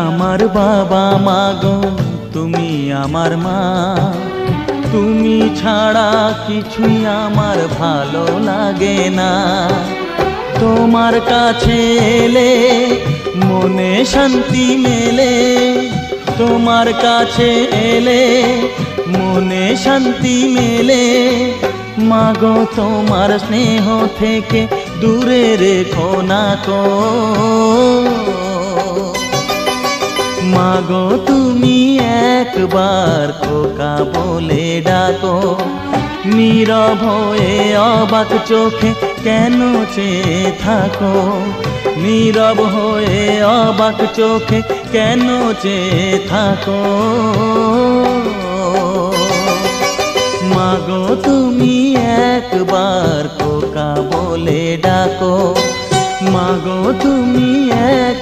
আমার বাবা মাগো, তুমি আমার মা। তুমি ছাড়া কিছুই আমার ভালো লাগে না। তোমার কাছে এলে মনে শান্তি মেলে, তোমার কাছে এলে মনে শান্তি মেলে। মাগো তোমার স্নেহ থেকে দূরে রেখো না কো। মাগো তুমি একবার খোকা বলে ডাকো। নীরব হয়ে অবাক চোখে কেন চেয়ে থাকো, নীরব হয়ে অবাক চোখে কেন চেয়ে থাকো। মাগো তুমি একবার খোকা বলে ডাকো, মাগো তুমি এক